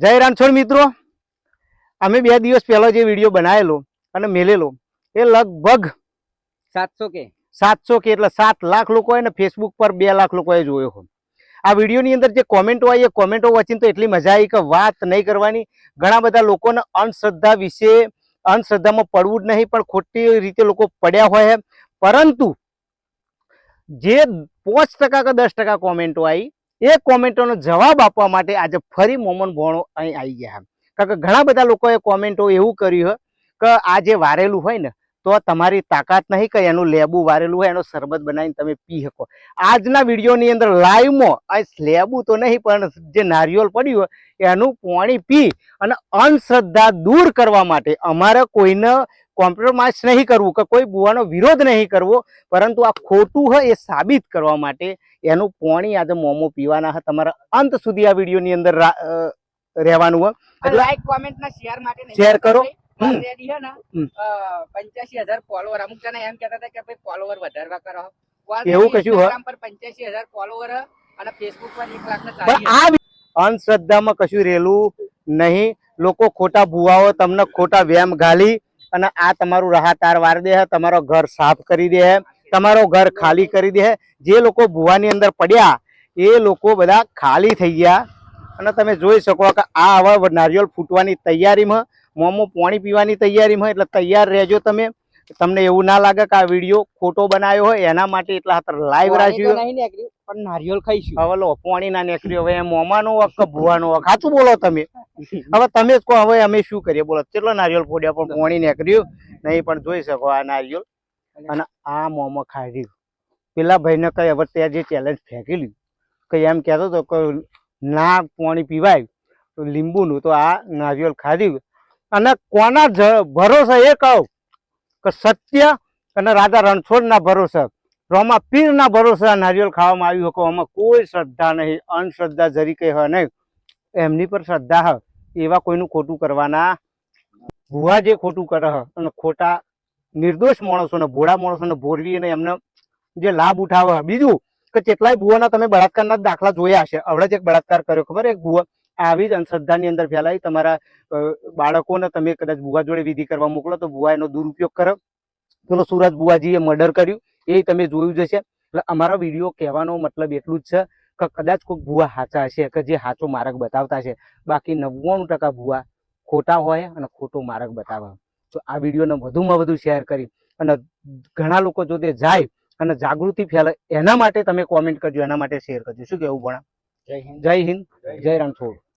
જય રણછોડ મિત્રો, અમે 2 દિવસ પહેલા જે વિડીયો બનાવેલો અને મેલેલો એ લગભગ 700 કે એટલે 7 લાખ લોકોએ ને ફેસબુક પર 2 લાખ લોકોએ જોયો હોય. આ વિડીયોની અંદર જે કોમેન્ટો આવી એ કોમેન્ટો વાંચીને તો એટલી મજા આવી કે વાત નહીં કરવાની. ઘણા બધા લોકોને અંધશ્રદ્ધા વિશે અંધશ્રદ્ધામાં પડવું જ નહીં, પણ ખોટી રીતે લોકો પડ્યા હોય. પરંતુ જે 5% કે 10% કોમેન્ટો આવી એ કોમેન્ટોનો જવાબ આપવા માટે આજે ફરી મોમન ભોણો અહીં આવી ગયા. કારણ કે ઘણા બધા લોકોએ કોમેન્ટો એવું કર્યું કે આ જે વારેલું હોય ને તો તમારી તાકાત નહીં કે એનું લેબુ વારેલું હોય એનો શરબત બનાવીને તમે પી શકો. આજના વિડીયોની અંદર લાઈવમાં આ લેબુ તો નહીં પણ જે નારિયેળ પડ્યું હોય એનું પાણી પી અને અંધશ્રદ્ધા દૂર કરવા માટે અમારે કોઈને કોમ્પ્રોમાઇઝ નહીં કરવું કે કોઈ બુવાનો વિરોધ નહીં કરવો, પરંતુ આ ખોટું હોય એ સાબિત કરવા માટે એનું પાણી આજે મોમો પીવાના છે. તમારા અંત સુધી આ વિડીયોની અંદર રહેવાનું હોય. લાઈક કોમેન્ટ ના શેર માટે શેર કરો. ઓલરેડી હે ને 85,000 ફોલોવર. અમુક જણા એમ કહેતા હતા કે ભાઈ ફોલોવર વધારવા કરો. એવું કશું ઇન્સ્ટાગ્રામ પર 85,000 ફોલોવર અને ફેસબુક પર 1,40,000. પણ આ અંધશ્રદ્ધામાં કશું રહેલું નહીં. લોકો ખોટા ભુવાઓ તમને ખોટા વ્યામ ગાલી અને આ તમારું રાહતાર વાર દે, તમારો ઘર સાફ કરી દે, તમારો ઘર ખાલી કરી દે. જે લોકો ભુવાની અંદર પડ્યા એ લોકો બધા ખાલી થઈ ગયા. અને તમે જોઈ શકો કે આ હવે નારિયેળ ફૂટવાની તૈયારીમાં, મોમો પાણી પીવાની તૈયારીમાં. એટલે તૈયાર રહેજો તમે. તમને એવું ના લાગે કે આ વિડીયો ખોટો બનાવ્યો હોય એના માટે એટલા હાથર લાઈવ રાખ્યું પણ નારિયેળ ખાઈશું. હવે લો પાણી ના નીકળ્યું. હવે મોમાનો વક કે ભુવાનો વક સાચું બોલો તમે. હવે તમે જ કહો હવે અમે શું કરીએ બોલો. કેટલો નારિયેળ ફોડ્યા પણ પાણી નીકળ્યું નહીં. પણ જોઈ શકો આ નારિયેળ અને આ મોમો ખાઈ રહ્યું. પેલા ભાઈને કઈ હવે ત્યાં જે ચેલેન્જ ફેંકેલી કઈ એમ કહેતો હતો કે ના પાણી પીવાય તો લીંબુનું, તો આ નારિયેળ ખાધ્યું. અને કોના ભરોસે એ કહું કે સત્ય અને રાજા રણછોડના ભરોસે, રોમા પીરના ભરોસે આ નારિયેળ ખાવામાં આવ્યું કે આમાં કોઈ શ્રદ્ધા નહીં, અંધશ્રદ્ધા જરીકે હ નહીં. એમની પર શ્રદ્ધા હ, એવા કોઈનું ખોટું કરવાના. ભુવા જે ખોટું કરે હ અને ખોટા નિર્દોષ માણસોને, ભોળા માણસોને ભોરવી અને એમને જે લાભ ઉઠાવે. બીજું કે કેટલાય ભુવાના તમે બળાત્કારના દાખલા જોયા હશે. હમણાં જ એક બળાત્કાર કર્યો ખબર, એક ભુવા આવી જ અંધશ્રદ્ધાની અંદર ફેલાઈ. તમારા બાળકોને તમે કદાચ ભુવા જોડે વિધિ કરવા મોકલો તો ભુવા એનો દુરુપયોગ કરે. પેલો સુરજ ભુવાજીએ મર્ડર કર્યું એ તમે જોયું જ હશે. એટલે અમારો વિડીયો કહેવાનો મતલબ એટલું જ છે કે કદાચ કોઈ ભુવા સાચા હશે કે જે સાચો માર્ગ બતાવતા છે. બાકી 99% ભુવા ખોટા હોય અને ખોટો માર્ગ બતાવે. તો આ વિડીયોને વધુમાં વધુ શેર કરી અને ઘણા લોકો જો તે જાય અને જાગૃતિ ફેલાય એના માટે તમે કોમેન્ટ કરજો, એના માટે શેર કરજો. શું કહેવું ભણા? જય હિન્દ. જય હિન્દ, જય રણછોડ.